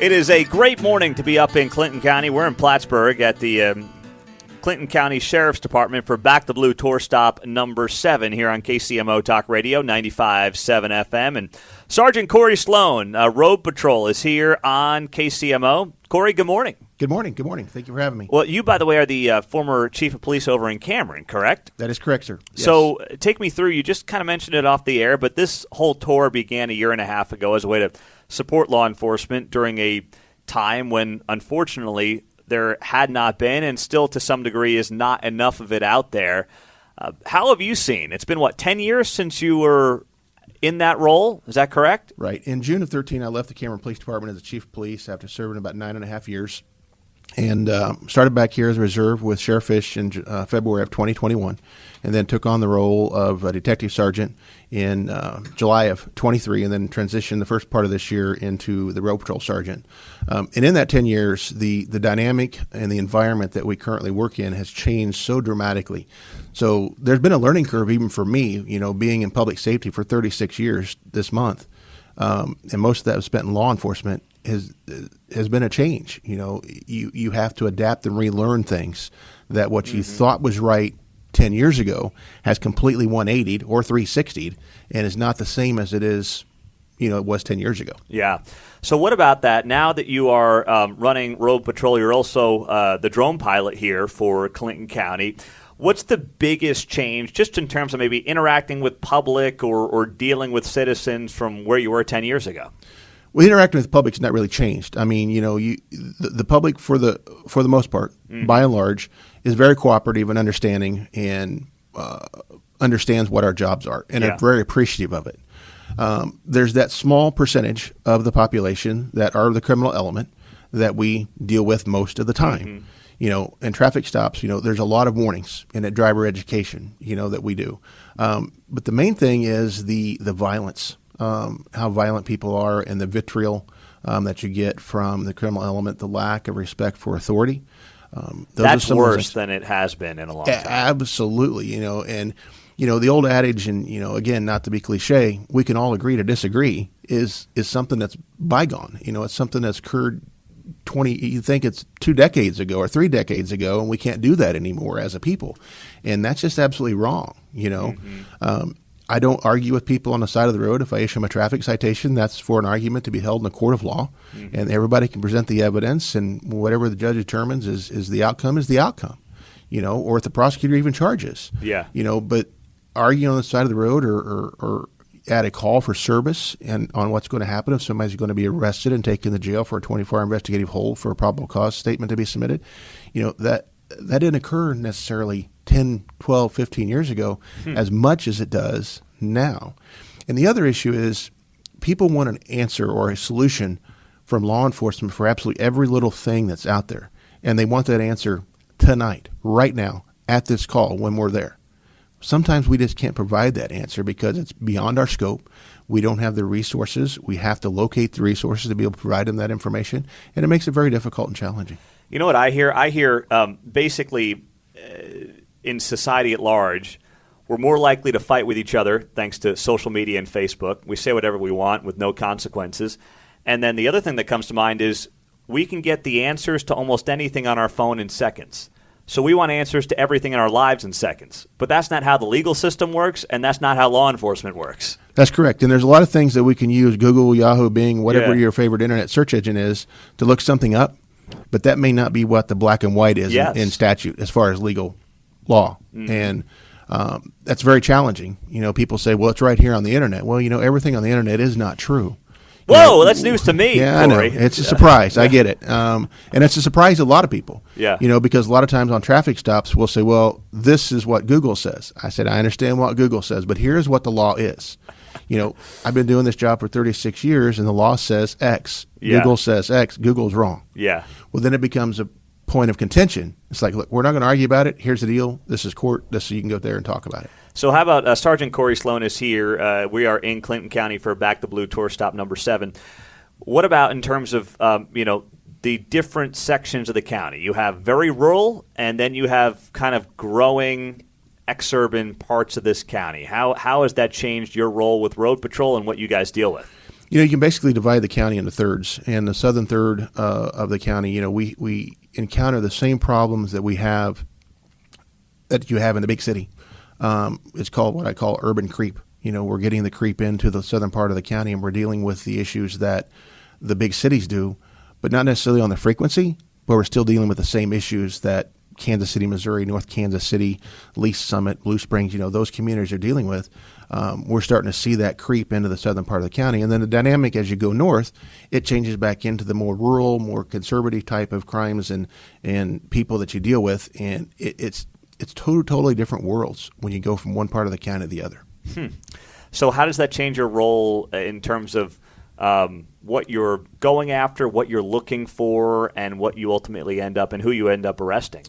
It is a great morning to be up in Clinton County. We're in Plattsburgh at the Clinton County Sheriff's Department for Back the Blue Tour Stop number 7 here on KCMO Talk Radio 95.7 FM. And Sergeant Corey Sloan, Road Patrol, is here on KCMO. Corey, good morning. Good morning. Good morning. Thank you for having me. Well, you, by the way, are the former chief of police over in Cameron, correct? That is correct, sir. Yes. So take me through. You just kind of mentioned it off the air, but this whole tour began a year and a half ago as a way to support law enforcement during a time when, unfortunately, there had not been and still to some degree is not enough of it out there. How have you seen? It's been, 10 years since you were in that role? Is that correct? Right. In June of 2013, I left the Cameron Police Department as the chief of police after serving about 9.5 years. And started back here as a reserve with Sheriff Fish in February of 2021, and then took on the role of a detective sergeant in July of 23, and then transitioned the first part of this year into the road patrol sergeant. And in that 10 years, the dynamic and the environment that we currently work in has changed so dramatically. So there's been a learning curve even for me, being in public safety for 36 years this month, and most of that was spent in law enforcement. Has been a change. You have to adapt and relearn things that what you thought was right 10 years ago has completely 180'd or 360'd and is not the same as it is, it was 10 years ago. Yeah. So what about that? Now that you are running Road Patrol, you're also the drone pilot here for Clinton County. What's the biggest change just in terms of maybe interacting with public or dealing with citizens from where you were 10 years ago? Well, interacting with the public has not really changed. I mean, the public for the most part, by and large, is very cooperative and understanding and understands what our jobs are and are very appreciative of it. There's that small percentage of the population that are the criminal element that we deal with most of the time. In traffic stops, there's a lot of warnings and at driver education, that we do. But the main thing is the violence. How violent people are and the vitriol that you get from the criminal element, the lack of respect for authority. That's worse than it has been in a long time. Absolutely, and the old adage, and again, not to be cliche, we can all agree to disagree is something that's bygone. It's something that's occurred 20. You think it's 2 decades ago or 3 decades ago, and we can't do that anymore as a people, and that's just absolutely wrong. I don't argue with people on the side of the road. If I issue them a traffic citation, that's for an argument to be held in a court of law, and everybody can present the evidence, and whatever the judge determines is the outcome, or if the prosecutor even charges. But arguing on the side of the road or at a call for service and on what's going to happen if somebody's going to be arrested and taken to jail for a 24-hour investigative hold for a probable cause statement to be submitted, that didn't occur necessarily 10, 12, 15 years ago as much as it does now. And the other issue is people want an answer or a solution from law enforcement for absolutely every little thing that's out there. And they want that answer tonight, right now, at this call when we're there. Sometimes we just can't provide that answer because it's beyond our scope. We don't have the resources. We have to locate the resources to be able to provide them that information, and it makes it very difficult and challenging. You know what I hear? I hear basically in society at large, we're more likely to fight with each other thanks to social media and Facebook. We say whatever we want with no consequences. And then the other thing that comes to mind is we can get the answers to almost anything on our phone in seconds. So we want answers to everything in our lives in seconds. But that's not how the legal system works, and that's not how law enforcement works. That's correct. And there's a lot of things that we can use, Google, Yahoo, Bing, whatever your favorite internet search engine is, to look something up. But that may not be what the black and white is in statute as far as legal law. And that's very challenging. People say, well, it's right here on the internet. Well, everything on the internet is not true. Whoa, that's news to me, Yeah, Corey. I know. It's a surprise. I get it. And it's a surprise to a lot of people. Because a lot of times on traffic stops, we'll say, well, this is what Google says. I said, I understand what Google says, but here's what the law is. I've been doing this job for 36 years, and the law says X. Google says X. Google's wrong. Well, then it becomes a point of contention. It's like, look, we're not going to argue about it. Here's the deal. This is court. So you can go there and talk about it. So how about Sergeant Corey Sloan is here. We are in Clinton County for Back the Blue Tour Stop number 7. What about in terms of, the different sections of the county? You have very rural, and then you have kind of growing exurban parts of this county. How has that changed your role with Road Patrol and what you guys deal with? You can basically divide the county into thirds, and the southern third of the county, we encounter the same problems that you have in the big city. It's called what I call urban creep. We're getting the creep into the southern part of the county, and we're dealing with the issues that the big cities do, but not necessarily on the frequency, but we're still dealing with the same issues that Kansas City, Missouri, North Kansas City, Lee's Summit, Blue Springs, those communities are dealing with. We're starting to see that creep into the southern part of the county. And then the dynamic as you go north, it changes back into the more rural, more conservative type of crimes and people that you deal with. And it's totally different worlds when you go from one part of the county to the other. So how does that change your role in terms of what you're going after, what you're looking for, and what you ultimately end up and who you end up arresting?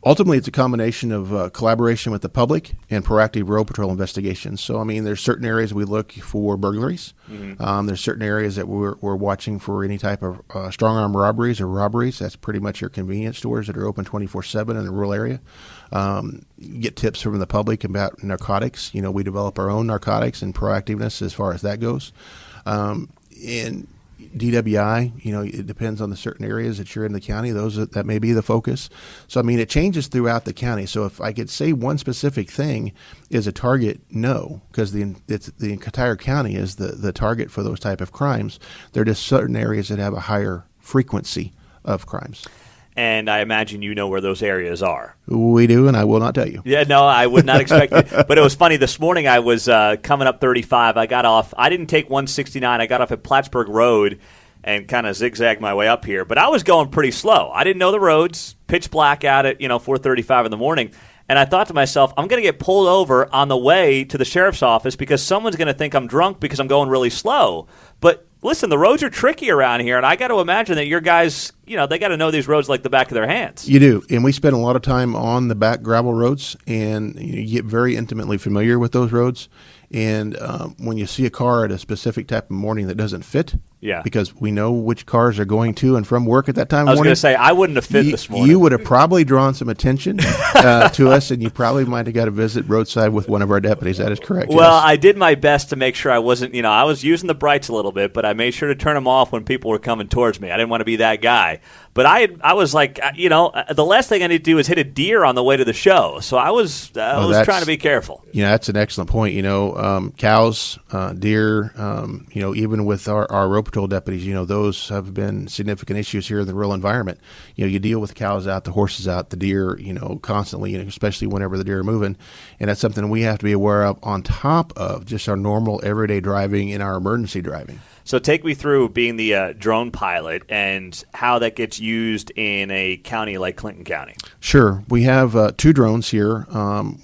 Ultimately, it's a combination of collaboration with the public and proactive road patrol investigations. So, there's certain areas we look for burglaries. Mm-hmm. There's certain areas that we're watching for any type of strong arm robberies or robberies. That's pretty much your convenience stores that are open 24/7 in the rural area. You get tips from the public about narcotics. We develop our own narcotics and proactiveness as far as that goes. And DWI, it depends on the certain areas that you're in the county. That may be the focus. So, it changes throughout the county. So if I could say one specific thing is a target, no, because the entire county is the target for those type of crimes. There are just certain areas that have a higher frequency of crimes. And I imagine you know where those areas are. We do, and I will not tell you. Yeah, no, I would not expect it. But it was funny. This morning I was coming up 35. I got off. I didn't take 169. I got off at Plattsburgh Road and kind of zigzagged my way up here. But I was going pretty slow. I didn't know the roads. Pitch black out at 4:35 in the morning. And I thought to myself, I'm going to get pulled over on the way to the sheriff's office because someone's going to think I'm drunk because I'm going really slow. But listen, the roads are tricky around here, and I got to imagine that your guys, they got to know these roads like the back of their hands. You do, and we spend a lot of time on the back gravel roads, and you get very intimately familiar with those roads. And when you see a car at a specific type of morning that doesn't fit, because we know which cars are going to and from work at that time of morning. I was going to say, I wouldn't have fit this morning. You would have probably drawn some attention to us, and you probably might have got a visit roadside with one of our deputies. That is correct. Well, yes. I did my best to make sure I wasn't, I was using the brights a little bit, but I made sure to turn them off when people were coming towards me. I didn't want to be that guy. But I was like, the last thing I need to do is hit a deer on the way to the show. So I was trying to be careful. That's an excellent point. Cows, deer, even with our road patrol deputies, those have been significant issues here in the rural environment. You deal with cows out, the horses out, the deer, constantly, especially whenever the deer are moving. And that's something we have to be aware of on top of just our normal everyday driving and our emergency driving. So take me through being the drone pilot and how that gets used in a county like Clinton County. Sure. We have 2 drones here.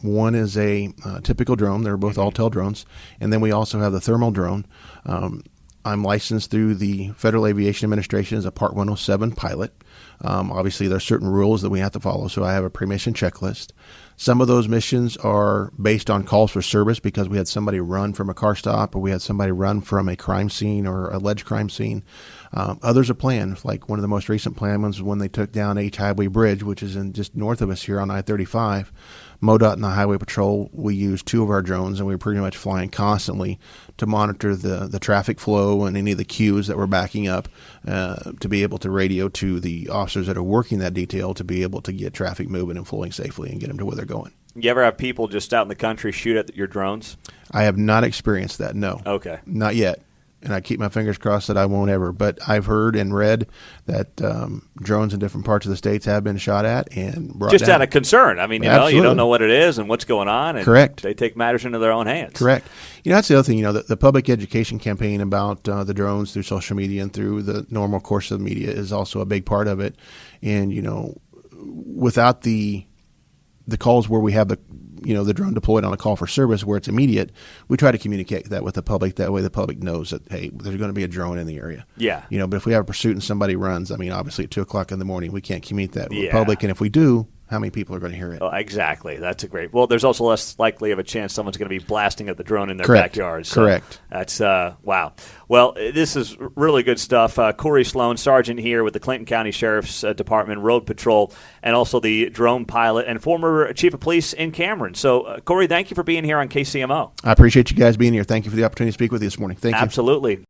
One is a typical drone. They're both Altel drones. And then we also have the thermal drone. I'm licensed through the Federal Aviation Administration as a Part 107 pilot. Obviously, there are certain rules that we have to follow, so I have a pre-mission checklist. Some of those missions are based on calls for service because we had somebody run from a car stop or we had somebody run from a crime scene or alleged crime scene. Others are planned, like one of the most recent planned ones was when they took down H Highway Bridge, which is in just north of us here on I-35. MoDOT and the Highway Patrol, we used 2 of our drones, and we were pretty much flying constantly to monitor the traffic flow and any of the queues that were backing up to be able to radio to the officers that are working that detail to be able to get traffic moving and flowing safely and get them to where they're going. You ever have people just out in the country shoot at your drones? I have not experienced that, no. Okay. Not yet. And I keep my fingers crossed that I won't ever. But I've heard and read that drones in different parts of the states have been shot at and brought just down. Out of concern. I mean, you don't know what it is and what's going on. And correct. They take matters into their own hands. Correct. That's the other thing. The public education campaign about the drones through social media and through the normal course of media is also a big part of it. And without the calls where we have the drone deployed on a call for service where it's immediate, we try to communicate that with the public. That way the public knows that, hey, there's going to be a drone in the area. Yeah. But if we have a pursuit and somebody runs, obviously at 2 o'clock in the morning, we can't communicate that with the public. And if we do, how many people are going to hear it? Oh, exactly. That's a great. Well, there's also less likely of a chance someone's going to be blasting at the drone in their backyard. So correct. That's wow. Well, this is really good stuff. Corey Sloan, Sergeant here with the Clinton County Sheriff's Department Road Patrol, and also the drone pilot and former Chief of Police in Cameron. So, Corey, thank you for being here on KCMO. I appreciate you guys being here. Thank you for the opportunity to speak with you this morning. Thank you. Absolutely.